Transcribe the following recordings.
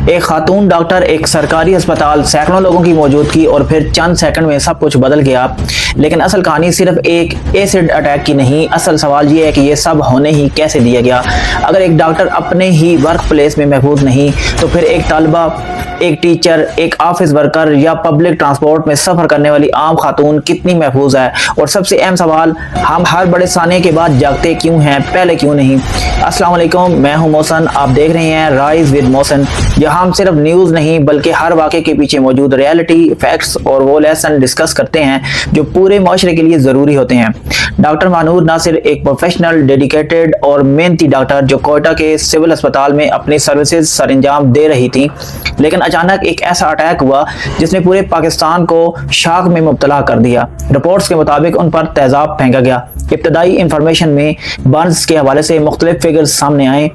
ایک خاتون ڈاکٹر، ایک سرکاری ہسپتال، سینکڑوں لوگوں کی موجودگی اور پھر چند سیکنڈ میں سب کچھ بدل گیا۔ لیکن اصل کہانی صرف ایک ایسڈ اٹیک کی نہیں، اصل سوال یہ ہے کہ یہ سب ہونے ہی کیسے دیا گیا۔ اگر ایک ڈاکٹر اپنے ہی ورک پلیس میں محفوظ نہیں تو پھر ایک طالبہ، ایک ٹیچر، ایک آفس ورکر یا پبلک ٹرانسپورٹ میں سفر کرنے والی عام خاتون کتنی محفوظ ہے؟ اور سب سے اہم سوال، ہم ہر بڑے سانحے کے بعد جاگتے کیوں ہیں، پہلے کیوں نہیں؟ السلام علیکم، میں ہوں محسن، آپ دیکھ رہے ہیں رائز ود محسن، جہاں ہم صرف نیوز نہیں بلکہ ہر واقعے کے پیچھے موجود ریئلٹی، فیکٹس اور وہ لیسن ڈسکس کرتے ہیں جو پورے معاشرے کے لیے ضروری ہوتے ہیں۔ ڈاکٹر مانور ناصر ایک پروفیشنل، ڈیڈیکیٹڈ اور محنتی ڈاکٹر جو کوئٹہ کے سول ہسپتال میں اپنی سروسز سر انجام دے رہی تھی، لیکن اچانک ایک ایسا اٹیک ہوا جس نے پورے پاکستان کو شاک میں مبتلا کر دیا۔ رپورٹس کے مطابق ان پر تیزاب پھینکا گیا۔ ابتدائی انفارمیشن میں برنز کے حوالے سے مختلف فگرز سامنے آئیں۔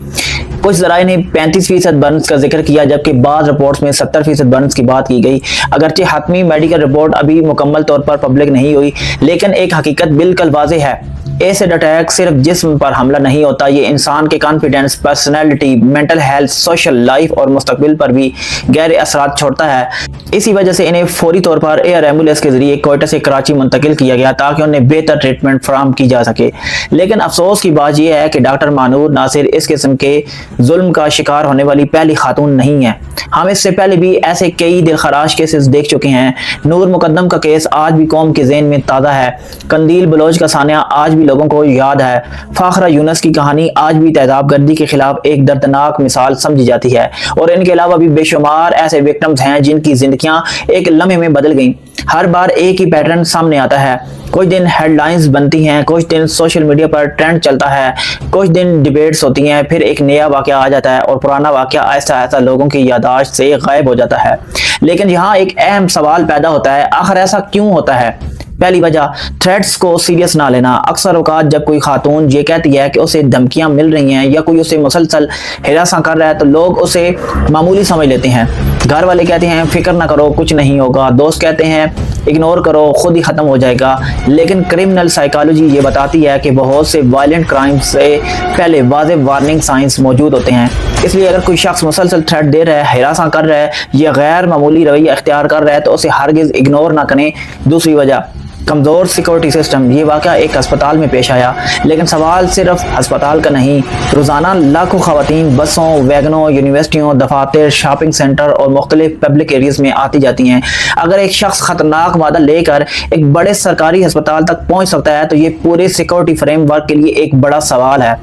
کچھ ذرائع نے 35% برنز کا ذکر کیا جبکہ بعض رپورٹس میں 70% برنز کی بات کی گئی۔ اگرچہ حتمی میڈیکل رپورٹ ابھی مکمل طور پر پبلک نہیں ہوئی، لیکن ایک حقیقت بالکل واضح ہے، ایسڈ اٹیک صرف جسم پر حملہ نہیں ہوتا، یہ انسان کے confidence, personality, mental health, social life اور مستقبل پر بھی گہرے اثرات چھوڑتا ہے۔ اسی وجہ سے انہیں فوری طور پر ایئر ایمبولینس کے ذریعے کوئٹہ سے کراچی منتقل کیا گیا تاکہ انہیں بہتر ٹریٹمنٹ فراہم کی جا سکے۔ لیکن افسوس کی بات یہ ہے کہ ڈاکٹر مانور ناصر اس قسم کے ظلم کا شکار ہونے والی پہلی خاتون نہیں ہے۔ ہم اس سے پہلے بھی ایسے کئی دلخراش کیسز دیکھ چکے ہیں۔ نور مقدم کا کیس آج بھی قوم کے ذہن میں تازہ ہے، قندیل بلوچ کا سانحہ آج بھی لوگوں کو یاد ہے، فاخرہ یونس کی کہانی آج بھی تیزاب گردی کے خلاف ایک دردناک مثال سمجھی جاتی ہے، اور ان کے علاوہ بھی بے شمار ایسے وکٹمز ہیں جن کی زندگیاں ایک لمحے میں بدل گئیں۔ ہر بار ایک ہی پیٹرن سامنے آتا ہے، کچھ دن ہیڈ لائنز بنتی ہیں، کچھ دن سوشل میڈیا پر ٹرینڈ چلتا ہے، کچھ دن ڈیبیٹس ہوتی ہیں، پھر ایک نیا واقعہ آ جاتا ہے اور پرانا واقعہ آہستہ آہستہ لوگوں کی یادداشت سے غائب ہو جاتا ہے۔ لیکن یہاں ایک اہم سوال پیدا ہوتا ہے، آخر ایسا کیوں ہوتا ہے؟ پہلی وجہ، تھریٹس کو سیریس نہ لینا۔ اکثر اوقات جب کوئی خاتون یہ کہتی ہے کہ اسے دھمکیاں مل رہی ہیں یا کوئی اسے مسلسل ہراساں کر رہا ہے تو لوگ اسے معمولی سمجھ لیتے ہیں۔ گھر والے کہتے ہیں فکر نہ کرو، کچھ نہیں ہوگا، دوست کہتے ہیں اگنور کرو، خود ہی ختم ہو جائے گا۔ لیکن کرمنل سائیکالوجی یہ بتاتی ہے کہ بہت سے وائلنٹ کرائم سے پہلے واضح وارننگ سائنس موجود ہوتے ہیں۔ اس لیے اگر کوئی شخص مسلسل تھریٹ دے رہا ہے، ہراساں کر رہا ہے یا غیر معمولی رویہ اختیار کر رہا ہے تو اسے ہرگز اگنور نہ کریں۔ دوسری وجہ، کمزور سیکورٹی سسٹم۔ یہ واقعہ ایک ہسپتال میں پیش آیا، لیکن سوال صرف ہسپتال کا نہیں۔ روزانہ لاکھوں خواتین بسوں، ویگنوں، یونیورسٹیوں، دفاتر، شاپنگ سینٹر اور مختلف پبلک ایریز میں آتی جاتی ہیں۔ اگر ایک شخص خطرناک مادہ لے کر ایک بڑے سرکاری ہسپتال تک پہنچ سکتا ہے تو یہ پورے سیکورٹی فریم ورک کے لیے ایک بڑا سوال ہے۔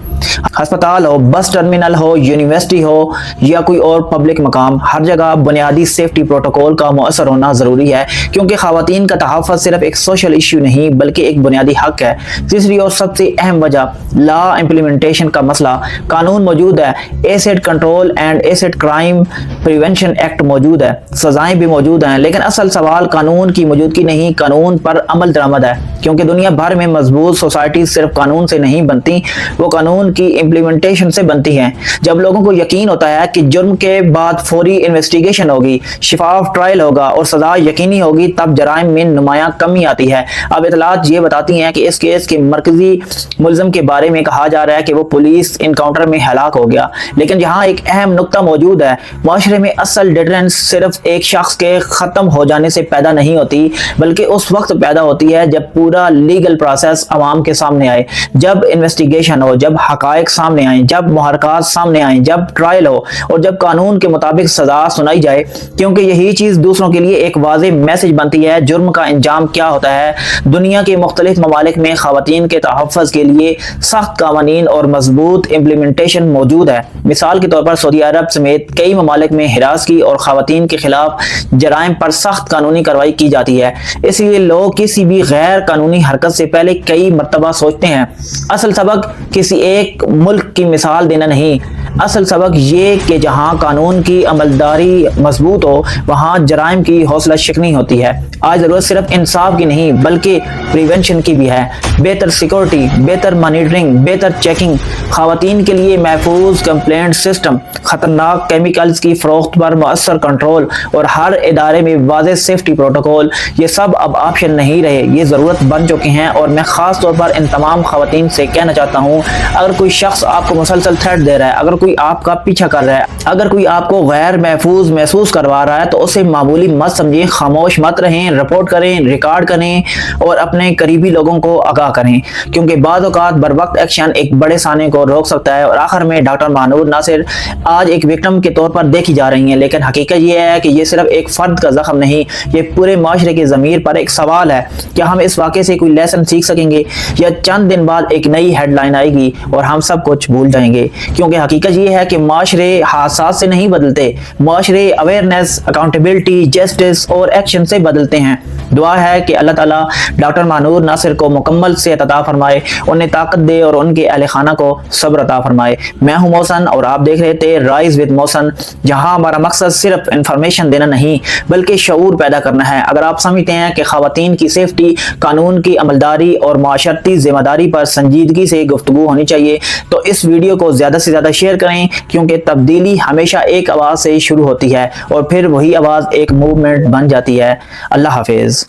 ہسپتال ہو، بس ٹرمینل ہو، یونیورسٹی ہو یا کوئی اور پبلک مقام، ہر جگہ بنیادی سیفٹی پروٹوکول کا مؤثر ہونا ضروری ہے، کیونکہ خواتین کا تحفظ صرف ایک سوشل ایشو نہیں بلکہ ایک بنیادی حق ہے۔ تیسری اور سب سے اہم وجہ، لا امپلیمنٹیشن کا مسئلہ۔ قانون موجود ہے، acid control and acid crime prevention act موجود ہے، سزائیں بھی موجود ہیں، لیکن اصل سوال قانون کی موجودگی نہیں، قانون پر عمل درآمد ہے، کیونکہ دنیا بھر میں مضبوط سوسائٹیز صرف قانون سے نہیں بنتی، وہ قانون کی امپلیمنٹیشن سے بنتی ہیں۔ جب لوگوں کو یقین ہوتا ہے کہ جرم کے بعد فوری انویسٹیگیشن ہوگی، شفاف ٹرائل ہوگا اور سزا یقینی ہوگی، تب جرائم میں نمایاں کمی آتی ہے۔ اب اطلاعات یہ بتاتی ہیں کہ اس کیس کے مرکزی ملزم کے بارے میں کہا جا رہا ہے کہ وہ پولیس انکاؤنٹر میں ہلاک ہو گیا، لیکن یہاں ایک اہم نقطہ موجود ہے، معاشرے میں اصل ڈیٹرنس صرف ایک شخص کے ختم ہو جانے سے پیدا نہیں ہوتی، بلکہ اس وقت پیدا ہوتی ہے جب پورا لیگل پروسیس عوام کے سامنے آئے، جب انویسٹیگیشن ہو، جب حقائق سامنے آئیں، جب محرکات سامنے آئیں، جب ٹرائل ہو اور جب قانون کے مطابق سزا سنائی جائے، کیونکہ یہی چیز دوسروں کے لیے ایک واضح میسج بنتی ہے جرم کا انجام کیا ہوتا ہے۔ دنیا کے مختلف ممالک میں خواتین کے تحفظ کے لیے سخت قوانین اور مضبوط امپلیمنٹیشن موجود ہے۔ مثال کے طور پر سعودی عرب سمیت کئی ممالک میں ہراسگی اور خواتین کے خلاف جرائم پر سخت قانونی کارروائی کی جاتی ہے۔ اس لیے لوگ کسی بھی غیر قانونی حرکت سے پہلے کئی مرتبہ سوچتے ہیں۔ اصل سبق کسی ایک ملک کی مثال دینا نہیں، اصل سبق یہ کہ جہاں قانون کی عملداری مضبوط ہو وہاں جرائم کی حوصلہ شکنی ہوتی ہے۔ آج ضرورت صرف انصاف کی نہیں بلکہ پریونشن کی بھی ہے۔ بہتر سیکورٹی، بہتر مانیٹرنگ، بہتر چیکنگ، خواتین کے لیے محفوظ کمپلینٹ سسٹم، خطرناک کیمیکلز کی فروخت پر مؤثر کنٹرول اور ہر ادارے میں واضح سیفٹی پروٹوکول، یہ سب اب آپشن نہیں رہے، یہ ضرورت بن چکے ہیں۔ اور میں خاص طور پر ان تمام خواتین سے کہنا چاہتا ہوں، اگر کوئی شخص آپ کو مسلسل تھریٹ دے رہا ہے، اگر کوئی آپ کا پیچھا کر رہا ہے، اگر کوئی آپ کو غیر محفوظ محسوس کروا رہا ہے تو اسے معمولی مت سمجھیں، خاموش مت رہیں، رپورٹ کریں، ریکارڈ کریں اور اپنے قریبی لوگوں کو آگاہ کریں، کیونکہ بعض اوقات بروقت ایکشن ایک بڑے سانے کو روک سکتا ہے۔ اور آخر میں ڈاکٹر ماہنور ناصر آج ایک وکٹم کے طور پر دیکھی جا رہی ہیں، لیکن حقیقت یہ ہے کہ یہ صرف ایک فرد کا زخم نہیں، یہ پورے معاشرے کی ضمیر پر ایک سوال ہے۔ کیا ہم اس واقعے سے کوئی لیسن سیکھ سکیں گے، یا چند دن بعد ایک نئی ہیڈ لائن آئے گی اور ہم سب کچھ بھول جائیں گے؟ کیونکہ حقیقت یہ ہے کہ معاشرے حادثات سے نہیں بدلتے، معاشرے اویئرنیس، اکاؤنٹیبلٹی، جسٹس اور ایکشن سے بدلتے ہیں۔ دعا ہے کہ اللہ تعالیٰ ڈاکٹر ماہنور ناصر کو مکمل صحت عطا فرمائے، انہیں طاقت دے اور ان کے اہل خانہ کو صبر عطا فرمائے۔ میں ہوں محسن اور آپ دیکھ رہے تھے رائز ود محسن، جہاں ہمارا مقصد صرف انفارمیشن دینا نہیں بلکہ شعور پیدا کرنا ہے۔ اگر آپ سمجھتے ہیں کہ خواتین کی سیفٹی، قانون کی عملداری اور معاشرتی ذمہ داری پر سنجیدگی سے گفتگو ہونی چاہیے تو اس ویڈیو کو زیادہ سے زیادہ شیئر کریں، کیونکہ تبدیلی ہمیشہ ایک آواز سے شروع ہوتی ہے اور پھر وہی آواز ایک موومنٹ بن جاتی ہے۔ اللہ حافظ۔